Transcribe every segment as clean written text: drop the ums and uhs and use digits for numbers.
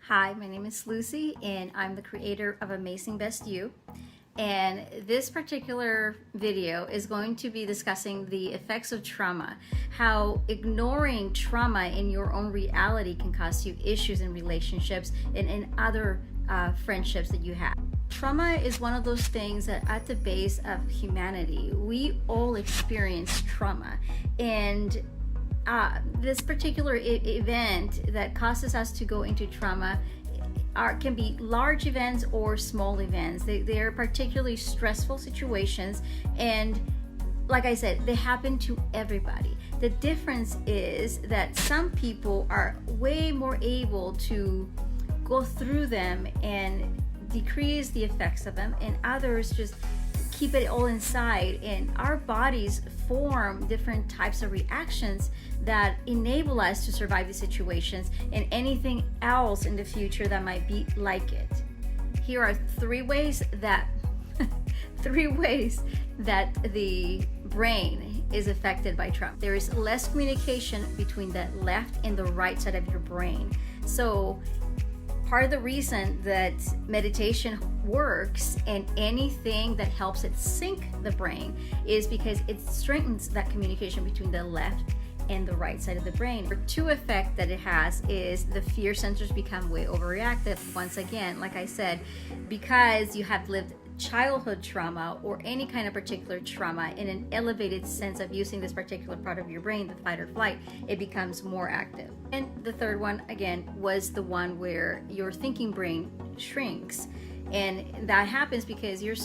Hi, my name is Lucy, and I'm the creator of Amazing Best You. And this particular video is going to be discussing the effects of trauma, how ignoring trauma in your own reality can cause you issues in relationships and in other friendships that you have. Trauma is one of those things that at the base of humanity, we all experience trauma. And this particular event that causes us to go into trauma can be large events or small events. They are particularly stressful situations, and like I said, they happen to everybody. The difference is that some people are way more able to go through them and decrease the effects of them, and others just keep it all inside, and our bodies form different types of reactions that enable us to survive these situations and anything else in the future that might be like it. Here are three ways that the brain is affected by trauma. There is less communication between the left and the right side of your brain. So part of the reason that meditation works and anything that helps it sync the brain is because it strengthens that communication between the left and the right side of the brain. The two effects that it has is the fear centers become way overreactive. Once again, like I said, because you have lived childhood trauma or any kind of particular trauma in an elevated sense of using this particular part of your brain, the fight or flight, it becomes more active. And the third one, again, was the one where your thinking brain shrinks. And that happens because your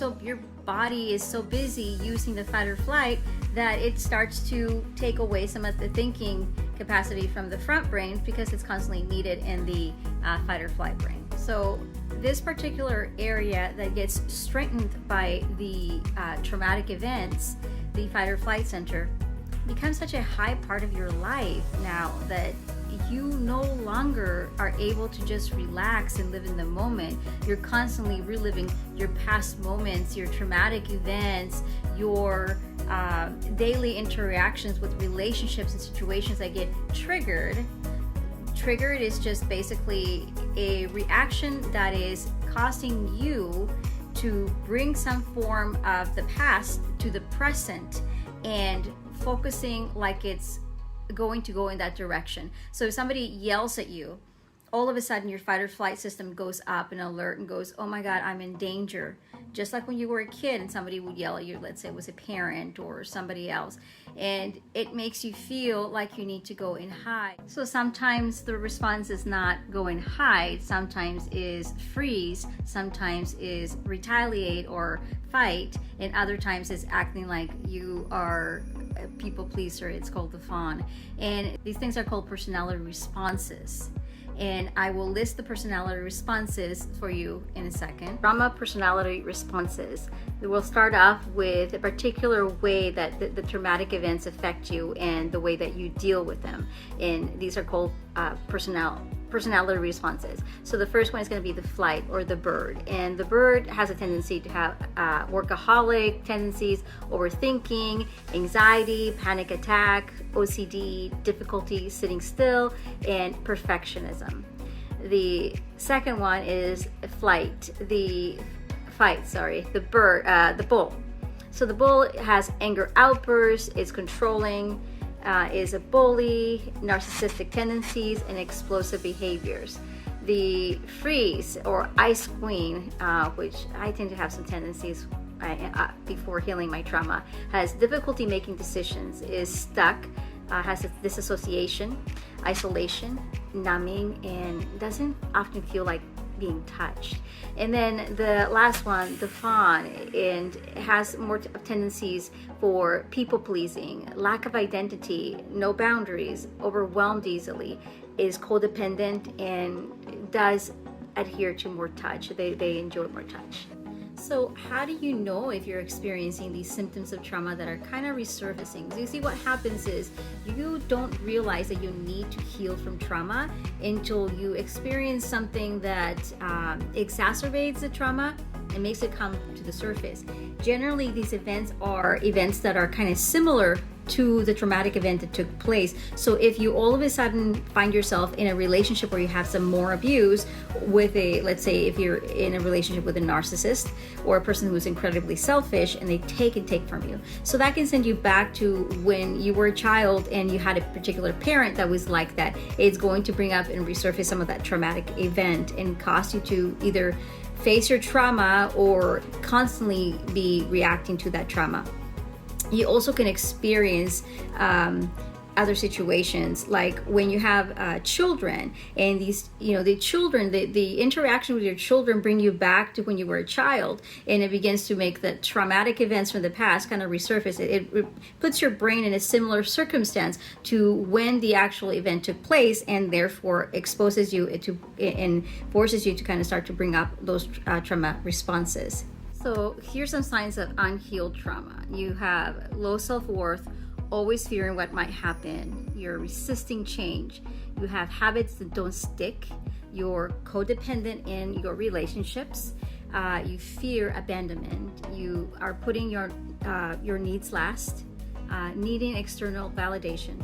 body is so busy using the fight or flight that it starts to take away some of the thinking capacity from the front brain because it's constantly needed in the fight or flight brain. So this particular area that gets strengthened by the traumatic events, the fight or flight center, becomes such a high part of your life now that you no longer are able to just relax and live in the moment. You're constantly reliving your past moments, your traumatic events, your daily interactions with relationships and situations that get triggered. Triggered is just basically a reaction that is causing you to bring some form of the past to the present and focusing like it's going to go in that direction. So if somebody yells at you, all of a sudden your fight or flight system goes up and alert and goes, oh my God, I'm in danger. Just like when you were a kid and somebody would yell at you, let's say it was a parent or somebody else, and it makes you feel like you need to go and hide. So sometimes the response is not go and hide, sometimes is freeze, sometimes is retaliate or fight, and other times is acting like you are a people pleaser. It's called the fawn. And these things are called personality responses. And I will list the personality responses for you in a second. Trauma personality responses. We'll start off with a particular way that the traumatic events affect you and the way that you deal with them. And these are called personality responses. So the first one is going to be the flight or the bird. And the bird has a tendency to have workaholic tendencies, overthinking, anxiety, panic attack, OCD, difficulty sitting still, and perfectionism. The second one is the bull. So the bull has anger outbursts, is controlling, is a bully, narcissistic tendencies, and explosive behaviors. The freeze or ice queen, which I tend to have some tendencies before healing my trauma, has difficulty making decisions, is stuck, has a disassociation, isolation, numbing, and doesn't often feel like being touched. And then the last one, the fawn, and has more tendencies for people pleasing, lack of identity, no boundaries, overwhelmed easily, is codependent, and does adhere to more touch. They enjoy more touch. So how do you know if you're experiencing these symptoms of trauma that are kind of resurfacing? So you see, what happens is you don't realize that you need to heal from trauma until you experience something that exacerbates the trauma and makes it come to the surface. Generally, these events are events that are kind of similar to the traumatic event that took place. So if you all of a sudden find yourself in a relationship where you have some more abuse with let's say if you're in a relationship with a narcissist or a person who's incredibly selfish and they take and take from you. So that can send you back to when you were a child and you had a particular parent that was like that. It's going to bring up and resurface some of that traumatic event and cause you to either face your trauma or constantly be reacting to that trauma. You also can experience other situations, like when you have children, and these, the children, the interaction with your children bring you back to when you were a child, and it begins to make the traumatic events from the past kind of resurface. It puts your brain in a similar circumstance to when the actual event took place, and therefore exposes you to and forces you to kind of start to bring up those trauma responses. So here's some signs of unhealed trauma. You have low self-worth, always fearing what might happen. You're resisting change. You have habits that don't stick. You're codependent in your relationships. You fear abandonment. You are putting your needs last. Needing external validation.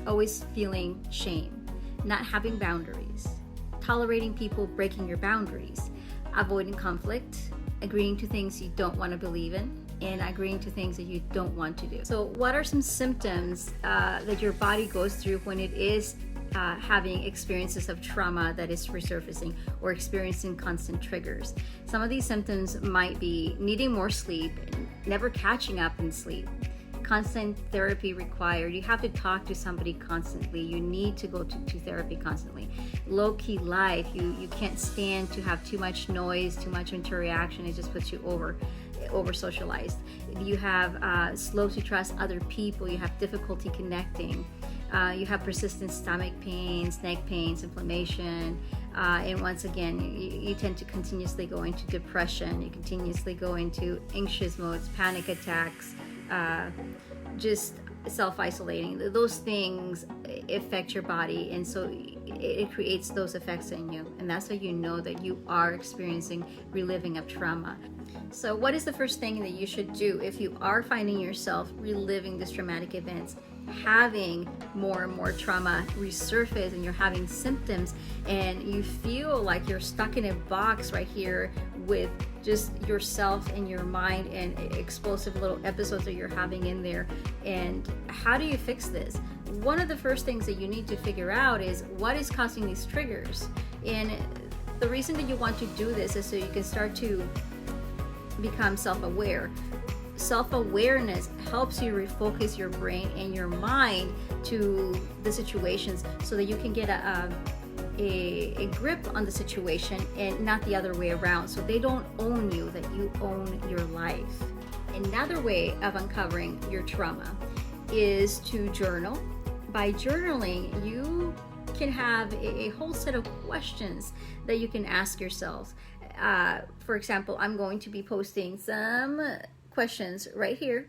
Always feeling shame. Not having boundaries. Tolerating people breaking your boundaries. Avoiding conflict. Agreeing to things you don't want to believe in, and agreeing to things that you don't want to do. So what are some symptoms that your body goes through when it is having experiences of trauma that is resurfacing or experiencing constant triggers? Some of these symptoms might be needing more sleep, never catching up in sleep, constant therapy required. You have to talk to somebody constantly. You need to go to therapy constantly. Low-key life. You can't stand to have too much noise, too much interaction. It just puts you over socialized. You have slow to trust other people. You have difficulty connecting. You have persistent stomach pains, neck pains, inflammation. And once again, you tend to continuously go into depression. You continuously go into anxious modes, panic attacks, just self-isolating. Those things affect your body, and so it creates those effects in you, and that's how you know that you are experiencing reliving of trauma. So what is the first thing that you should do if you are finding yourself reliving these traumatic events, having more and more trauma resurface, and you're having symptoms and you feel like you're stuck in a box right here with just yourself and your mind and explosive little episodes that you're having in there? And how do you fix this? One of the first things that you need to figure out is what is causing these triggers. And the reason that you want to do this is so you can start to become self-aware. Self-awareness helps you refocus your brain and your mind to the situations so that you can get a grip on the situation and not the other way around. So they don't own you, that you own your life. Another way of uncovering your trauma is to journal. By journaling, you can have a whole set of questions that you can ask yourself. For example, I'm going to be posting some questions right here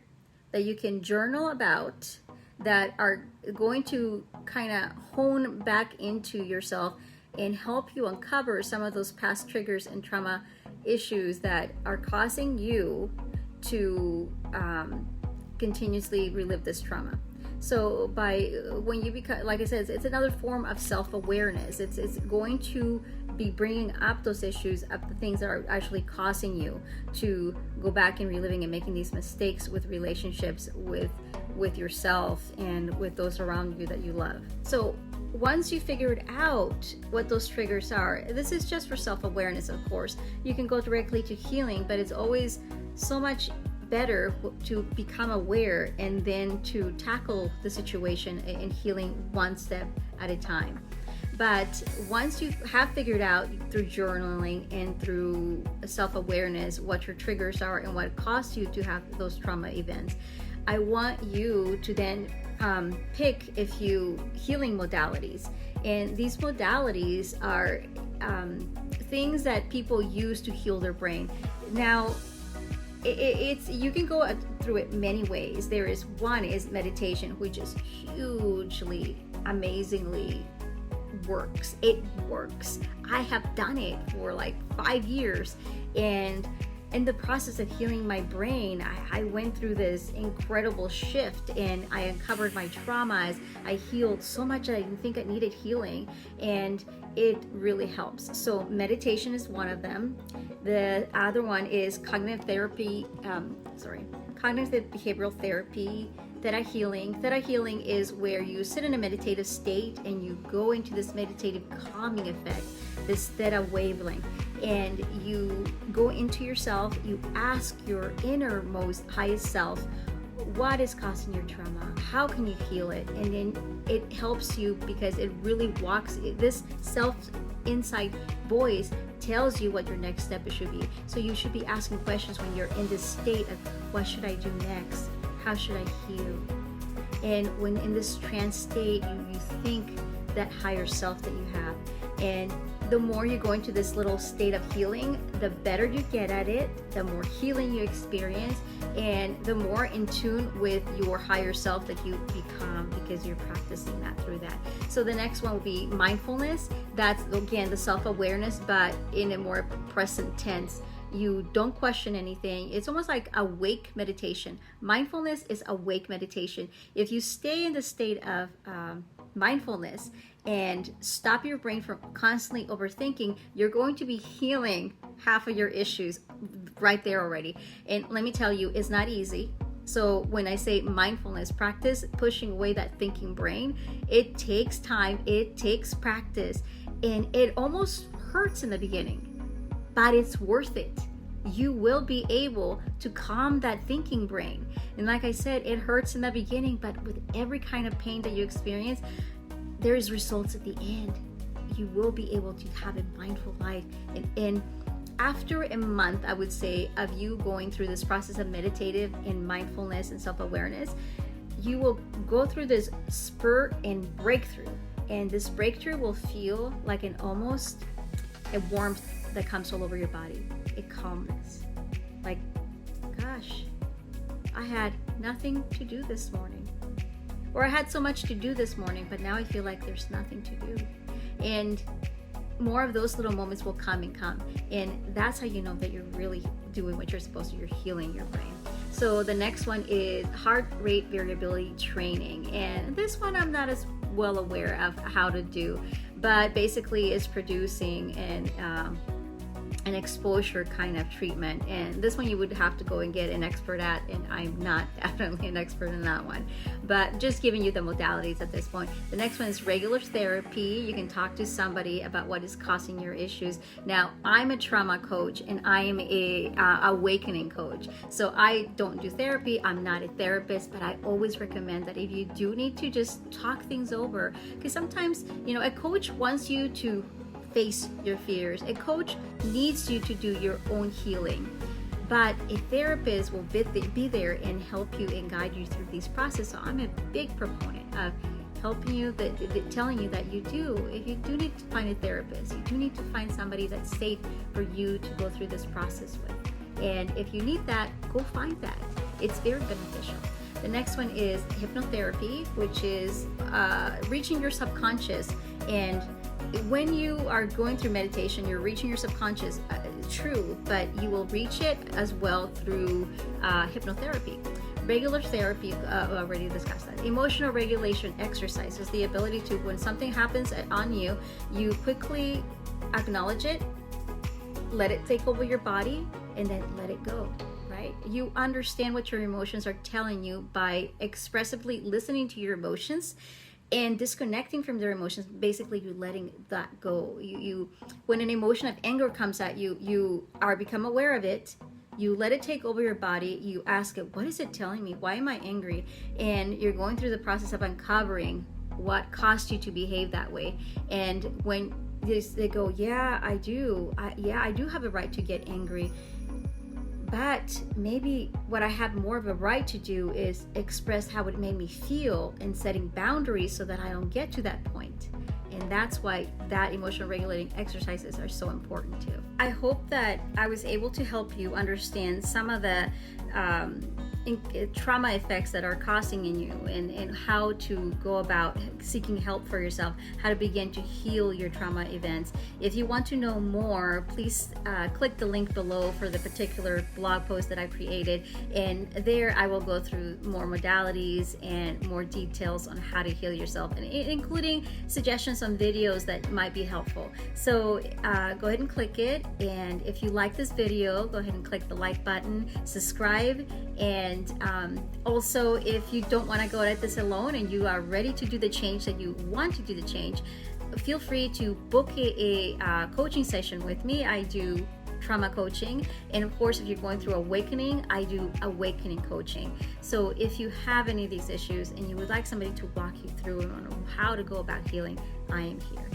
that you can journal about that are going to kind of hone back into yourself and help you uncover some of those past triggers and trauma issues that are causing you to continuously relive this trauma. So when you become, like I said, it's another form of self-awareness. It's going to be bringing up those issues, up the things that are actually causing you to go back and reliving and making these mistakes with relationships with yourself and with those around you that you love. So once you figured out what those triggers are, this is just for self-awareness, of course. You can go directly to healing, but it's always so much better to become aware and then to tackle the situation and healing one step at a time. But once you have figured out through journaling and through self-awareness what your triggers are and what caused you to have those trauma events, I want you to then pick a few healing modalities. And these modalities are things that people use to heal their brain. Now, it's you can go through it many ways. One is meditation, which is hugely, amazingly works. It works. I have done it for like 5 years, and in the process of healing my brain, I went through this incredible shift, and I uncovered my traumas. I healed so much I didn't think I needed healing, and it really helps. So meditation is one of them. The other one is cognitive behavioral therapy. Theta healing. Theta healing is where you sit in a meditative state and you go into this meditative calming effect, this theta wavelength, and you go into yourself. You ask your innermost highest self, what is causing your trauma? How can you heal it? And then it helps you, because it really walks, this self inside voice tells you what your next step should be. So you should be asking questions when you're in this state of, what should I do next? How should I heal? And when in this trance state, you think that higher self that you have. And the more you go into this little state of healing, the better you get at it, the more healing you experience, and the more in tune with your higher self that you become, because you're practicing that through that. So the next one will be mindfulness. That's, again, the self-awareness, but in a more present tense. You don't question anything. It's almost like awake meditation. Mindfulness is awake meditation. If you stay in the state of mindfulness and stop your brain from constantly overthinking, you're going to be healing half of your issues right there already. And let me tell you, it's not easy. So when I say mindfulness, practice pushing away that thinking brain, it takes time, it takes practice, and it almost hurts in the beginning. But it's worth it. You will be able to calm that thinking brain. And like I said, it hurts in the beginning, but with every kind of pain that you experience, there is results at the end. You will be able to have a mindful life. And after a month, I would say, of you going through this process of meditative and mindfulness and self-awareness, you will go through this spurt and breakthrough. And this breakthrough will feel like an almost a warmth that comes all over your body, a calmness. Like, gosh, I had nothing to do this morning. Or I had so much to do this morning, but now I feel like there's nothing to do. And more of those little moments will come and come. And that's how you know that you're really doing what you're supposed to. You're healing your brain. So the next one is heart rate variability training. And this one I'm not as well aware of how to do, but basically it's producing an exposure kind of treatment, and this one you would have to go and get an expert at, and I'm not definitely an expert in that one, but just giving you the modalities at this point. The next one is regular therapy. You can talk to somebody about what is causing your issues. Now, I'm a trauma coach and I am a awakening coach, so I don't do therapy. I'm not a therapist, but I always recommend that if you do need to just talk things over, because sometimes, a coach wants you to face your fears. A coach needs you to do your own healing, but a therapist will be there and help you and guide you through these processes. So I'm a big proponent of helping you, telling you that if you do need to find a therapist, you do need to find somebody that's safe for you to go through this process with. And if you need that, go find that. It's very beneficial. The next one is hypnotherapy, which is reaching your subconscious. And when you are going through meditation, you're reaching your subconscious, true, but you will reach it as well through hypnotherapy. Regular therapy, already discussed that. Emotional regulation exercise is the ability to, when something happens on you, you quickly acknowledge it, let it take over your body, and then let it go. Right? You understand what your emotions are telling you by expressively listening to your emotions and disconnecting from their emotions. Basically, you letting that go. You when an emotion of anger comes at you, you are become aware of it. You let it take over your body. You ask it, what is it telling me? Why am I angry? And you're going through the process of uncovering what caused you to behave that way. And when they go, yeah, I do have a right to get angry. But maybe what I have more of a right to do is express how it made me feel and setting boundaries so that I don't get to that point. And that's why that emotional regulating exercises are so important too. I hope that I was able to help you understand some of the trauma effects that are causing in you, and how to go about seeking help for yourself, how to begin to heal your trauma events. If you want to know more, please click the link below for the particular blog post that I created, and there I will go through more modalities and more details on how to heal yourself, and including suggestions on videos that might be helpful. So go ahead and click it, and if you like this video, go ahead and click the like button, subscribe, and also, if you don't want to go at this alone and you are ready to do the change that you want to do the change, feel free to book a coaching session with me. I do trauma coaching, and of course, if you're going through awakening, I do awakening coaching. So if you have any of these issues and you would like somebody to walk you through on how to go about healing, I am here.